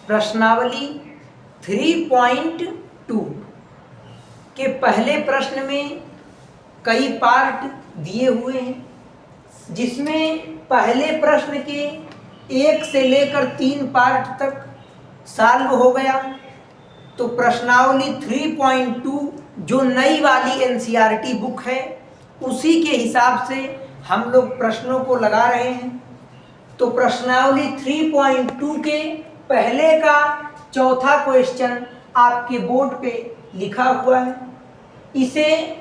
प्रश्नावली 3.2 के पहले प्रश्न में कई पार्ट दिए हुए हैं, जिसमें पहले प्रश्न के 1 से लेकर 3 पार्ट तक सॉल्व हो गया। तो प्रश्नावली 3.2 जो नई वाली एनसीईआरटी बुक है उसी के हिसाब से हम लोग प्रश्नों को लगा रहे हैं। तो प्रश्नावली 3.2 के पहले का चौथा क्वेश्चन आपके बोर्ड पे लिखा हुआ है। इसे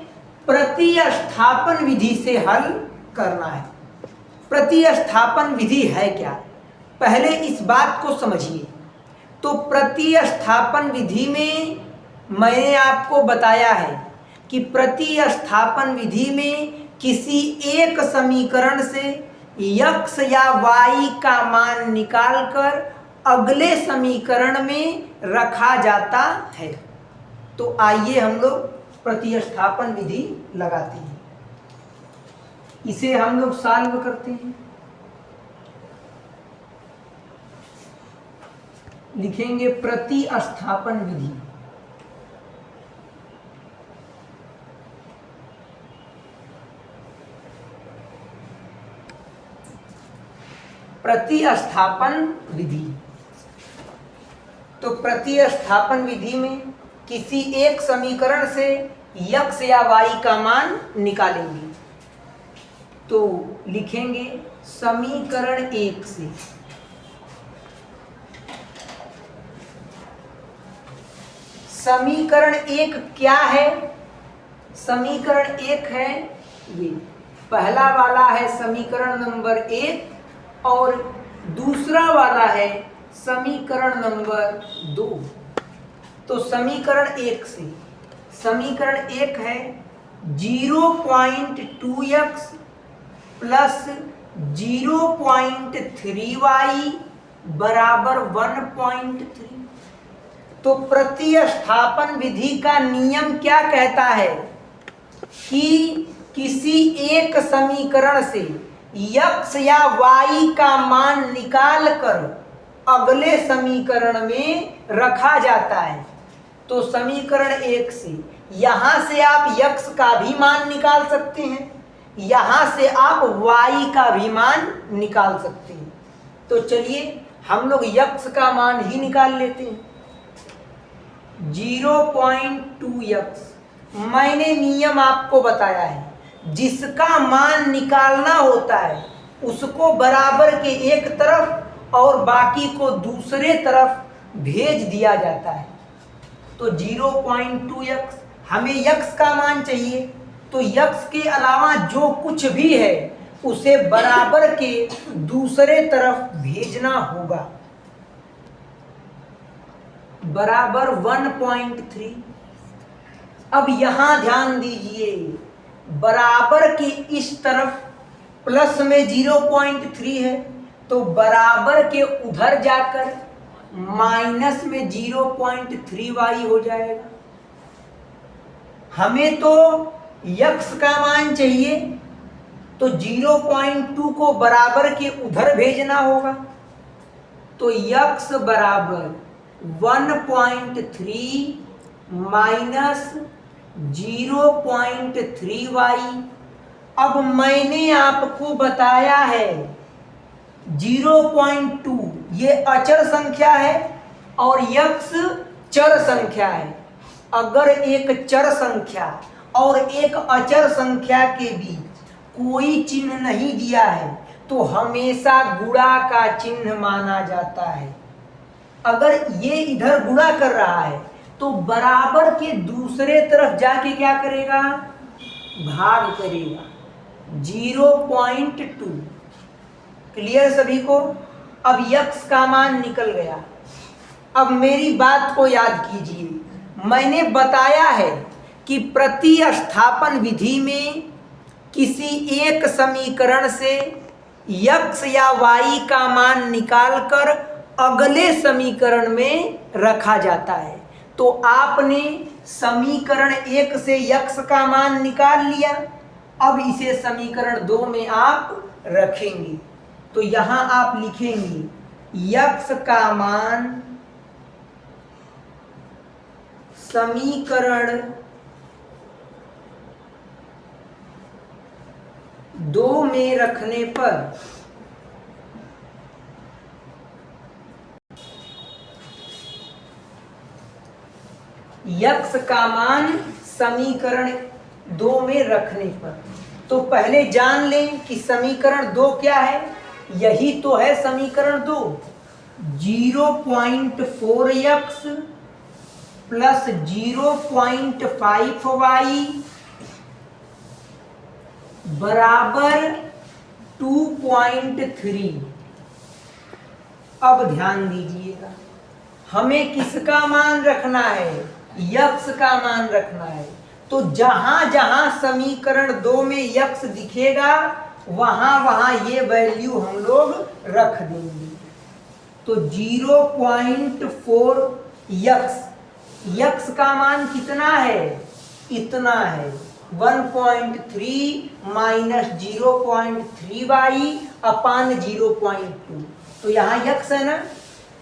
प्रतिस्थापन विधि से हल करना है। प्रतिस्थापन विधि है क्या, पहले इस बात को समझिए। तो प्रतिस्थापन विधि में मैंने आपको बताया है कि प्रतिस्थापन विधि में किसी एक समीकरण से x या y का मान निकालकर अगले समीकरण में रखा जाता है। तो आइए हम लोग प्रतिस्थापन विधि लगाते हैं, इसे हम लोग सॉल्व करते हैं। लिखेंगे प्रतिस्थापन विधि। प्रतिस्थापन विधि। तो प्रतिस्थापन विधि में किसी एक समीकरण से x या y का मान निकालेंगे। तो लिखेंगे समीकरण 1 से समीकरण 1 क्या है? समीकरण 1 है ये पहला वाला है समीकरण नंबर 1 और दूसरा वाला है समीकरण नंबर 2। तो समीकरण 1 से समीकरण 1 है 0.2x प्लस 0.3y बराबर 1.3। तो प्रतिस्थापन विधि का नियम क्या कहता है कि किसी एक समीकरण से x या y का मान निकालकर अगले समीकरण में रखा जाता है। तो समीकरण 1 से यहाँ से आप x का भी मान निकाल सकते हैं, यहाँ से आप y का भी मान निकाल सकते हैं। तो चलिए हम लोग x का मान ही निकाल लेते हैं। 0.2x मैंने नियम आपको बताया है, जिसका मान निकालना होता है उसको बराबर के एक तरफ और बाकी को दूसरे तरफ भेज दिया जाता है। तो 0.2x हमें x का मान चाहिए, तो x के अलावा जो कुछ भी है उसे बराबर के दूसरे तरफ भेजना होगा। बराबर 1.3। अब यहां ध्यान दीजिए, बराबर के इस तरफ प्लस में 0.3 है तो बराबर के उधर जाकर माइनस में 0.3y हो जाएगा। हमें तो x का मान चाहिए तो 0.2 को बराबर के उधर भेजना होगा। तो x बराबर 1.3 माइनस 0.3y। अब मैंने आपको बताया है 0.2 ये अचर संख्या है और x चर संख्या है। अगर एक चर संख्या और एक अचर संख्या के बीच कोई चिन्ह नहीं दिया है तो हमेशा गुणा का चिन्ह माना जाता है। अगर ये इधर गुणा कर रहा है तो बराबर के दूसरे तरफ जाके क्या करेगा, भाग करेगा। 0.2 क्लियर सभी को? अब x का मान निकल गया। अब मेरी बात को याद कीजिए, मैंने बताया है कि प्रतिस्थापन विधि में किसी एक समीकरण से x या y का मान निकालकर अगले समीकरण में रखा जाता है। तो आपने समीकरण 1 से x का मान निकाल लिया, अब इसे समीकरण 2 में आप रखेंगे। तो यहाँ आप लिखेंगे x का मान समीकरण 2 में रखने पर यक्स का मान समीकरण 2 में रखने पर, तो पहले जान लें कि समीकरण 2 क्या है। यही तो है समीकरण 2, 0.4x प्लस 0.5y बराबर 2.3। अब ध्यान दीजिएगा, हमें किसका मान रखना है, यक्स का मान रखना है। तो जहां जहां समीकरण 2 में यक्स दिखेगा वहां वहां ये वैल्यू हम लोग रख देंगे। तो 0.4 यक्स का मान कितना है, इतना है 1.3 माइनस 0.3y अपान 0.2। तो यहाँ यक्स है ना,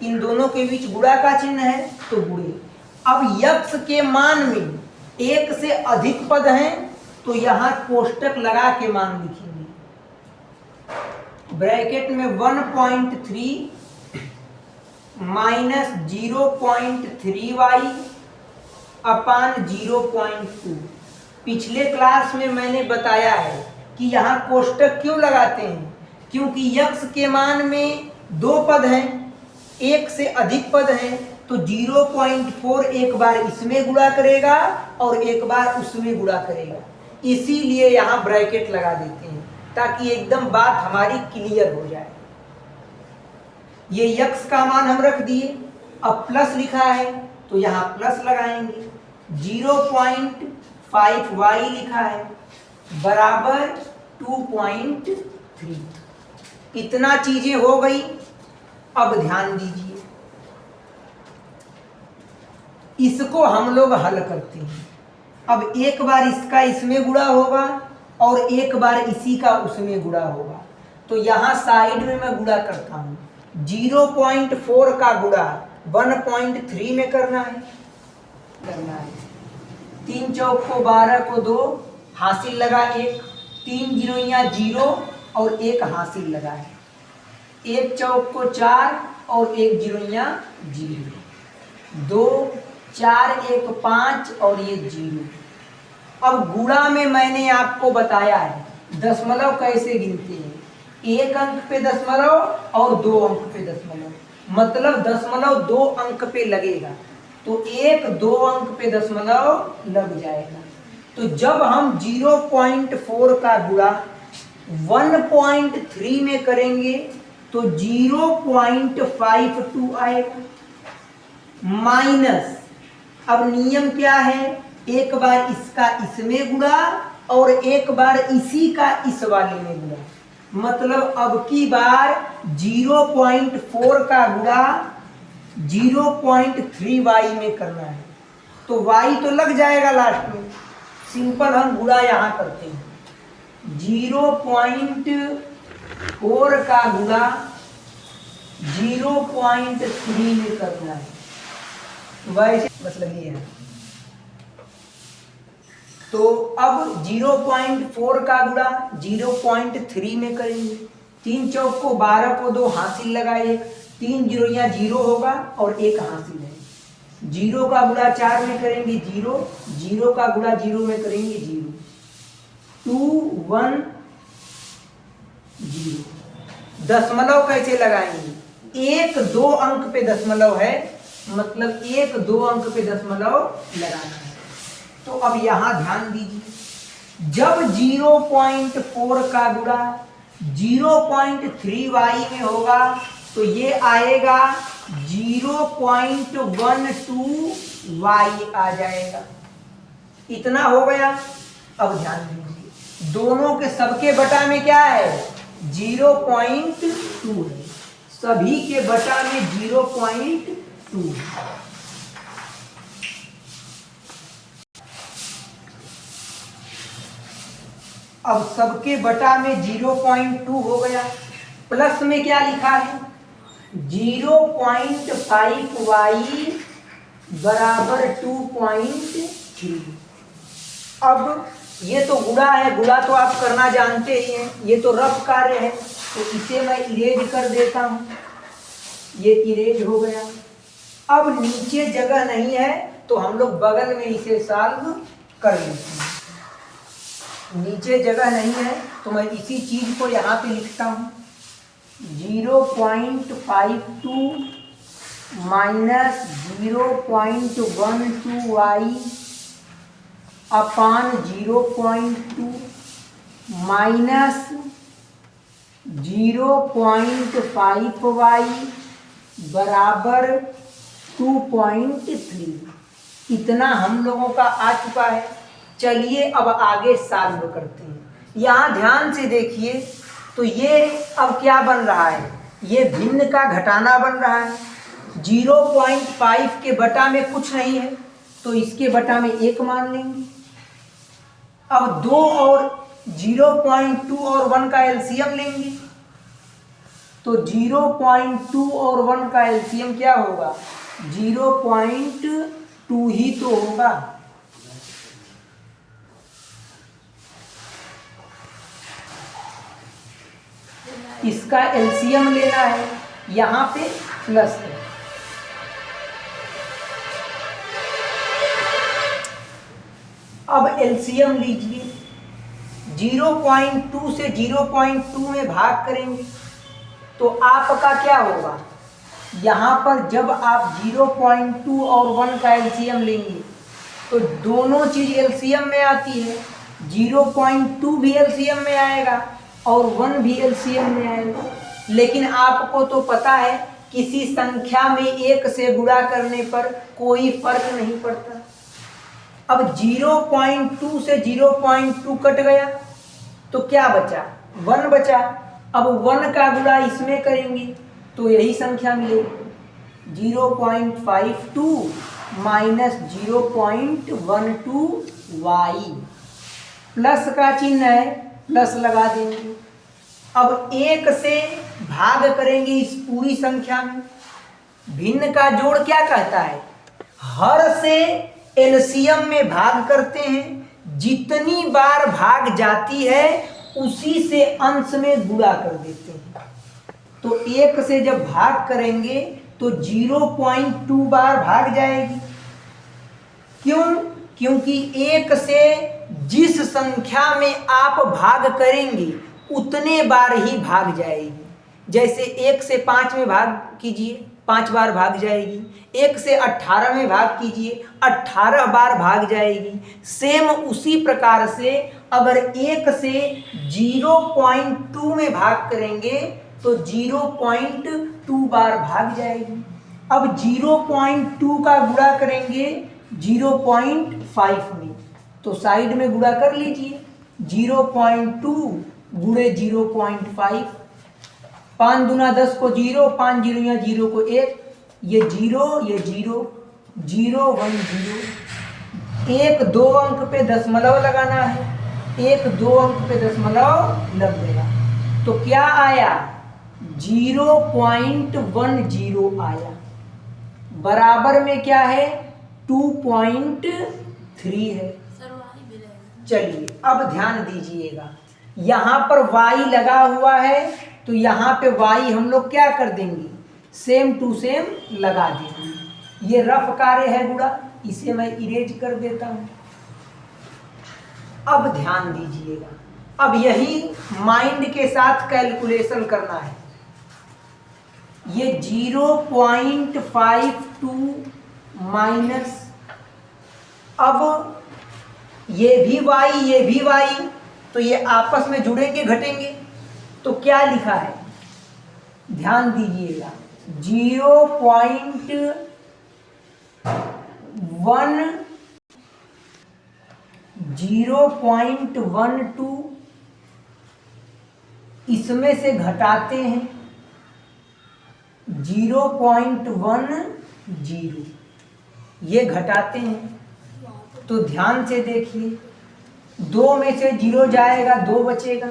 इन दोनों के बीच गुणा का चिन्ह है तो गुणे। अब यक्स के मान में एक से अधिक पद हैं तो यहाँ कोष्टक लगा के मान लिखेंगे। ब्रैकेट में 1.3 माइनस 0.3y अपान 0.2। पिछले क्लास में मैंने बताया है कि यहाँ कोष्टक क्यों लगाते हैं, क्योंकि यक्स के मान में 2 पद हैं, एक से अधिक पद हैं, तो 0.4 एक बार इसमें गुणा करेगा और एक बार उसमें गुणा करेगा। इसीलिए यहाँ ब्रैकेट लगा देते हैं ताकि एकदम बात हमारी क्लियर हो जाए। ये यक्स का मान हम रख दिए, अब प्लस लिखा है तो यहाँ प्लस लगाएंगे, 0.5y लिखा है बराबर 2.3। इतना चीजें हो गई। अब ध्यान दीजिए, इसको हम लोग हल करते हैं। अब एक बार इसका इसमें गुणा होगा और एक बार इसी का उसमें गुणा होगा। तो यहाँ साइड में मैं गुणा करता हूँ, 0.4 का गुणा 1.3 में करना है 3 चौक को 12 को 2 हासिल लगा 1, 3 जीरोइयाँ 0 और 1 हासिल लगा है, 1 चौक को 4 और 1 जीरोइयाँ 0, 2 4 1 5 और ये 0। अब गुणा में मैंने आपको बताया है दशमलव कैसे गिनते हैं, 1 अंक पे दशमलव और 2 अंक पे दशमलव, मतलब दशमलव 2 अंक पे लगेगा तो 1 2 अंक पे दशमलव लग जाएगा। तो जब हम 0.4 का गुणा 1.3 में करेंगे तो 0.52 आएगा, माइनस, अब नियम क्या है, एक बार इसका इसमें गुणा और एक बार इसी का इस वाले में गुणा, मतलब अब की बार 0.4 का गुणा 0.3y में करना है तो y तो लग जाएगा लास्ट में। सिंपल हम गुणा यहाँ करते हैं, 0.4 का गुणा 0.3 में करना है, वैसे बस लगी है। तो अब 0.4 का गुणा 0.3 में करेंगे, 3 चौक को 12 को 2 हासिल लगाए, 3 जीरोइयाँ 0 होगा और 1 हासिल है, 0 का गुणा 4 में करेंगे 0, 0 का गुणा 0 में करेंगे 0, 2 1 0। दशमलव कैसे लगाएंगे, 1 2 अंक पे दशमलव है, मतलब 1 2 अंक पे दशमलव लगाना है। तो अब यहां ध्यान दीजिए, जब 0.4 का गुणा 0.3y में होगा तो ये आएगा 0.12y आ जाएगा। इतना हो गया। अब ध्यान दीजिए, दोनों के सबके बटा में क्या है, 0.2 है, सभी के बटा में 0.2 है। अब सबके बटा में 0.2 हो गया, प्लस में क्या लिखा है, 0.5y बराबर 2.3। अब ये तो गुणा है, गुणा तो आप करना जानते ही हैं, ये तो रफ कार्य है, तो इसे मैं इरेज कर देता हूँ, ये इरेज हो गया। अब नीचे जगह नहीं है तो हम लोग बगल में इसे सॉल्व कर लेते हैं। नीचे जगह नहीं है तो मैं इसी चीज को यहाँ पे लिखता हूँ, 0.52 माइनस 0.12y अपान 0.2 माइनस 0.5y बराबर 2.3। इतना हम लोगों का आ चुका है। चलिए अब आगे सॉल्व करते हैं। यहाँ ध्यान से देखिए तो ये अब क्या बन रहा है, ये भिन्न का घटाना बन रहा है। 0.5 के बटा में कुछ नहीं है तो इसके बटा में 1 मान लेंगे। अब 2 और 0.2 और 1 का एलसीएम लेंगे तो 0.2 और 1 का एलसीएम क्या होगा, 0.2 ही तो होगा। इसका एलसीएम लेना है, यहाँ पे प्लस है। अब एलसीएम लीजिए, 0.2 से 0.2 में भाग करेंगे तो आपका क्या होगा, यहाँ पर जब आप 0.2 और 1 का एलसीएम लेंगे तो दोनों चीज एलसीएम में आती है। 0.2 भी एलसीएम में आएगा और 1 भी एलसीएम में आएगा। लेकिन आपको तो पता है किसी संख्या में 1 से गुणा करने पर कोई फर्क नहीं पड़ता। अब 0.2 से 0.2 कट गया तो क्या बचा, 1 बचा। अब 1 का गुणा इसमें करेंगे तो यही संख्या मिलेगी, 0.52 माइनस 0.12y। प्लस का चिन्ह है, प्लस लगा देंगे। अब 1 से भाग करेंगे इस पूरी संख्या में। भिन्न का जोड़ क्या कहता है, हर से एलसीएम में भाग करते हैं, जितनी बार भाग जाती है उसी से अंश में गुणा कर देते हैं। तो 1 से जब भाग करेंगे तो 0.2 बार भाग जाएगी। क्यों, क्योंकि 1 से जिस संख्या में आप भाग करेंगे उतने बार ही भाग जाएगी। जैसे 1 से 5 में भाग कीजिए, 5 बार भाग जाएगी। 1 से 18 में भाग कीजिए, 18 बार भाग जाएगी। सेम उसी प्रकार से अगर 1 से 0.2 में भाग करेंगे तो 0.2 बार भाग जाएगी। अब 0.2 का गुणा करेंगे 0.5 में तो साइड में गुणा कर लीजिए, 0.2 गुणे 0.5, 5 दूना 10 को 0, 5 जीरो या 0 को 1, ये 0 ये 0, 0 1 0। 1 2 अंक पे दशमलव लगाना है, 1 2 अंक पे दशमलव लग गया तो क्या आया, 0.10 आया। बराबर में क्या है, 2.3 है। चलिए अब ध्यान दीजिएगा, यहाँ पर y लगा हुआ है तो यहाँ पे y हम लोग क्या कर देंगे, सेम टू सेम लगा देंगे। ये रफ कार्य है गुणा, इसे मैं इरेज कर देता हूँ। अब ध्यान दीजिएगा, अब यही माइंड के साथ कैलकुलेशन करना है। ये 0.52 माइनस, अब ये भी y ये भी y, तो ये आपस में जुड़ेंगे घटेंगे तो क्या लिखा है, ध्यान दीजिएगा, 0.12 इसमें से घटाते हैं 0.10, ये घटाते हैं तो ध्यान से देखिए, 2 में से 0 जाएगा 2 बचेगा,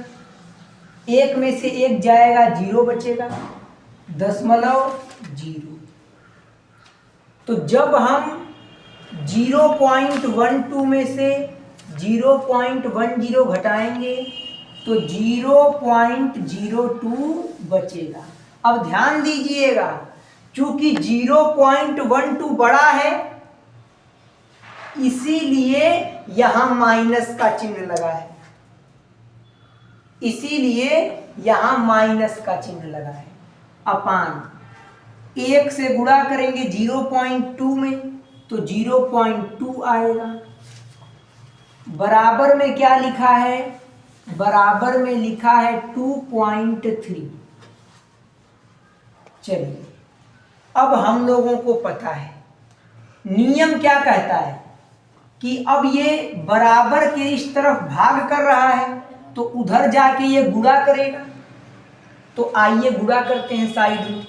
1 में से 1 जाएगा 0 बचेगा, 0.0। तो जब हम 0.12 में से 0.10 घटाएंगे तो 0.02 बचेगा। अब ध्यान दीजिएगा, चूंकि 0.12 बड़ा है इसीलिए यहां माइनस का चिन्ह लगा है, इसीलिए यहां माइनस का चिन्ह लगा है। अपान 1 से गुणा करेंगे 0.2 में तो 0.2 आएगा। बराबर में क्या लिखा है? बराबर में लिखा है 2.3। चलिए, अब हम लोगों को पता है नियम क्या कहता है कि अब ये बराबर के इस तरफ भाग कर रहा है तो उधर जाके ये गुणा करेगा। तो आइए गुणा करते हैं साइड में।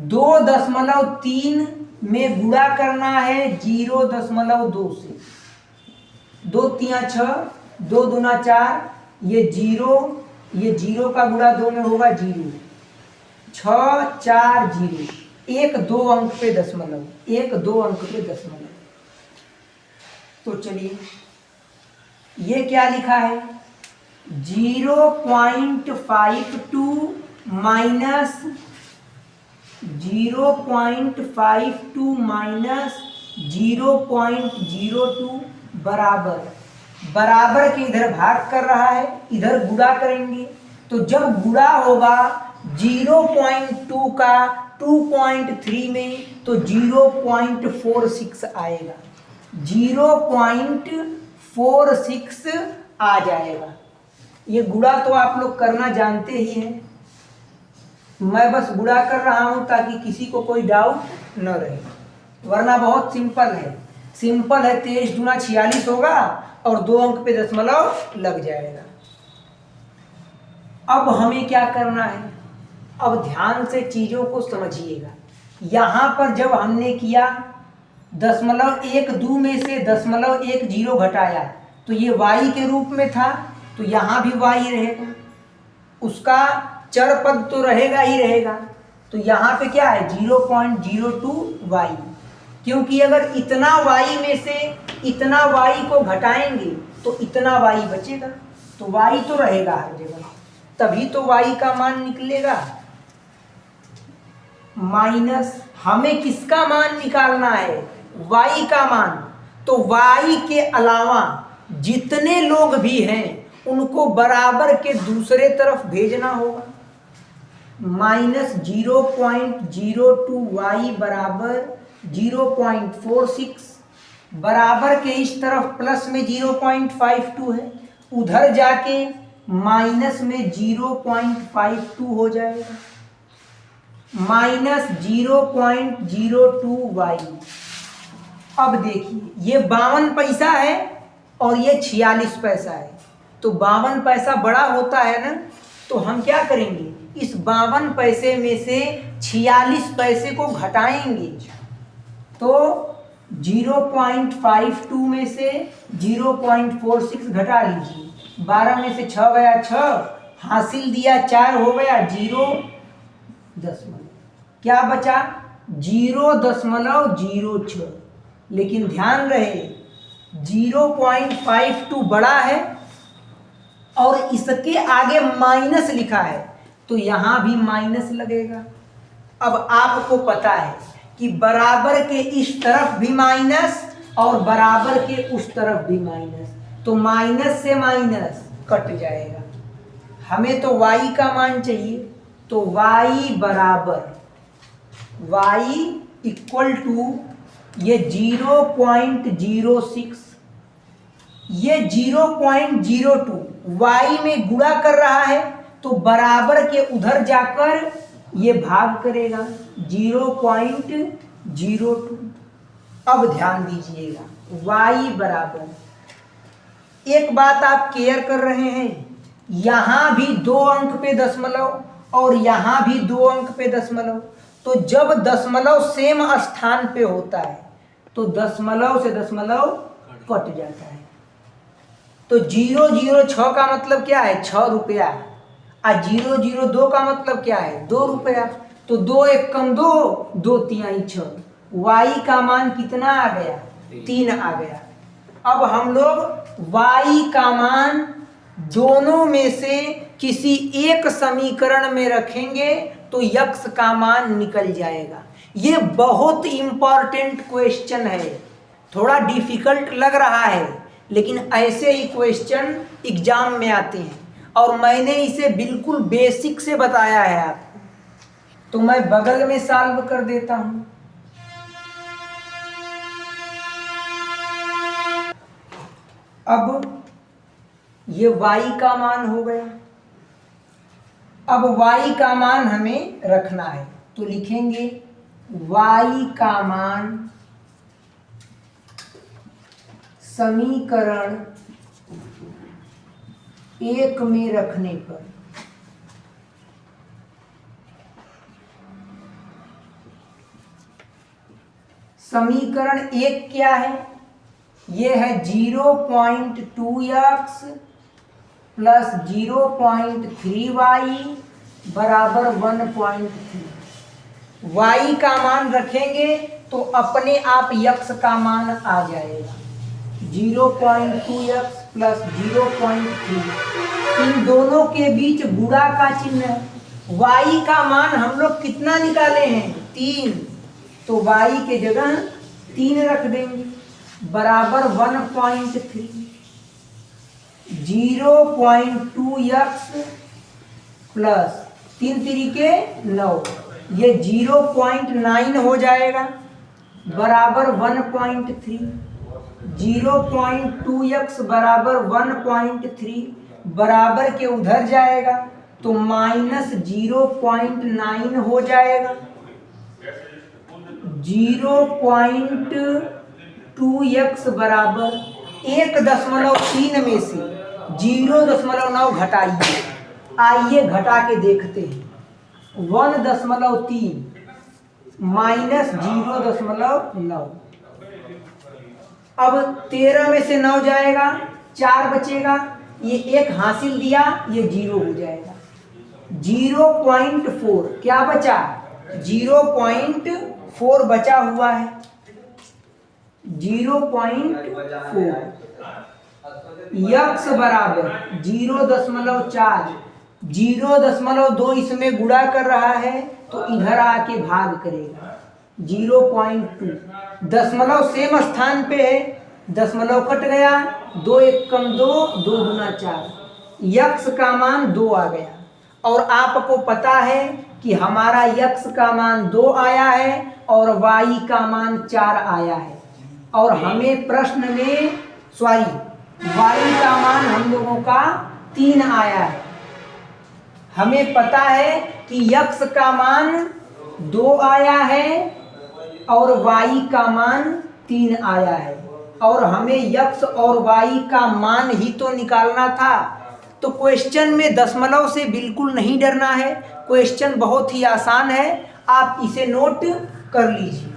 2.3 में गुणा करना है 0.2 से। 2 3 6, 2 दूना 4, ये 0, ये 0 का गुणा 2 में होगा 0, 6 4 0, 1 2 अंक पे दशमलव, 1 2 अंक पे दशमलव। तो चलिए ये क्या लिखा है? 0.52 माइनस 0.52 माइनस 0.02 बराबर, बराबर के इधर भाग कर रहा है, इधर गुणा करेंगे तो जब गुणा होगा 0.2 का 2.3 में तो 0.46 आएगा, 0.46 आ जाएगा। ये गुणा तो आप लोग करना जानते ही हैं, मैं बस गुणा कर रहा हूं ताकि किसी को कोई डाउट न रहे, वरना बहुत सिंपल है। सिंपल है, 23 दूना 46 होगा और 2 अंक पे दशमलव लग जाएगा। अब हमें क्या करना है? अब ध्यान से चीजों को समझिएगा। यहां पर जब हमने किया 0.12 में से 0.10 घटाया तो ये y के रूप में था, तो यहाँ भी y रहेगा, उसका चर पद तो रहेगा ही रहेगा। तो यहाँ पे क्या है? 0.02y, क्योंकि अगर इतना y में से इतना y को घटाएंगे तो इतना y बचेगा, तो y तो रहेगा हर जगह, तभी तो y का मान निकलेगा। माइनस हमें किसका मान निकालना है? y का मान। तो y के अलावा जितने लोग भी हैं उनको बराबर के दूसरे तरफ भेजना होगा। माइनस 0.02y बराबर 0.46, बराबर के इस तरफ प्लस में 0.52 है, उधर जाके माइनस में 0.52 हो जाएगा, माइनस 0.02y। अब देखिए ये 52 पैसा है और ये 46 पैसा है, तो 52 पैसा बड़ा होता है ना, तो हम क्या करेंगे? इस 52 पैसे में से 46 पैसे को घटाएंगे तो 0.52 में से 0.46 घटा लीजिए, 12 में से 6 गया 6, हासिल दिया 4 हो गया 0 दशमलव, क्या बचा? 0.06। लेकिन ध्यान रहे 0.52 बड़ा है और इसके आगे माइनस लिखा है तो यहां भी माइनस लगेगा। अब आपको पता है कि बराबर के इस तरफ भी माइनस और बराबर के उस तरफ भी माइनस, तो माइनस से माइनस कट जाएगा। हमें तो y का मान चाहिए, तो y बराबर y इक्वल टू ये 0.06, ये 0.02 y में गुणा कर रहा है तो बराबर के उधर जाकर ये भाग करेगा 0.02। अब ध्यान दीजिएगा y बराबर, एक बात आप केयर कर रहे हैं, यहां भी 2 अंक पे दशमलव और यहां भी 2 अंक पे दशमलव, तो जब दशमलव सेम स्थान पे होता है तो दशमलव से दशमलव कट जाता है। तो 006 का मतलब क्या है? 6 रुपया, और 002 का मतलब क्या है? 2 रुपया। तो 2 1 कम 2, 2 3 6, y का मान कितना आ गया, 3 आ गया। अब हम लोग y का मान दोनों में से किसी एक समीकरण में रखेंगे तो x का मान निकल जाएगा। ये बहुत इंपॉर्टेंट क्वेश्चन है, थोड़ा डिफिकल्ट लग रहा है लेकिन ऐसे ही क्वेश्चन एग्जाम में आते हैं और मैंने इसे बिल्कुल बेसिक से बताया है आपको। तो मैं बगल में सॉल्व कर देता हूं। अब ये y का मान हो गया। अब y का मान हमें रखना है तो लिखेंगे y का मान समीकरण 1 में रखने पर समीकरण 1 क्या है, ये है 0.2x प्लस 0.3y बराबर 1.3। y का मान रखेंगे तो अपने आप x का मान आ जाएगा 0.2x प्लस 0.3। इन दोनों के बीच गुणा का चिन्ह है। y का मान हम लोग कितना निकाले हैं, 3, तो y के जगह 3 रख देंगे बराबर 1.3। 0.2x प्लस 3 3 9, ये 0.9 हो जाएगा बराबर 1.3। 0.2x बराबर 1.3 बराबर के उधर जाएगा तो -0.9 हो जाएगा। 0.2x बराबर 1.3 में से 0.9 घटाइए, आइए घटा के देखते हैं। 1.3 माइनस 0.9, अब 13 में से 9 जाएगा, 4 बचेगा, ये 1 हासिल दिया, ये 0 हो जाएगा। 0.4 क्या बचा, 0.4 बचा हुआ है, 0.4। x बराबर 0.4, 0.2 इसमें गुणा कर रहा है तो इधर आके भाग करेगा 0.2। दशमलव सेम स्थान पे है, दशमलव कट गया, 2 1 कम 2, 2 दूना 4, x का मान 2 आ गया। और आपको पता है कि हमारा x का मान 2 आया है और y का मान 4 आया है, और हमें प्रश्न में y का मान हम लोगों का 3 आया है। हमें पता है कि x का मान 2 आया है और y का मान 3 आया है, और हमें x और y का मान ही तो निकालना था। तो क्वेश्चन में दशमलव से बिल्कुल नहीं डरना है, क्वेश्चन बहुत ही आसान है, आप इसे नोट कर लीजिए।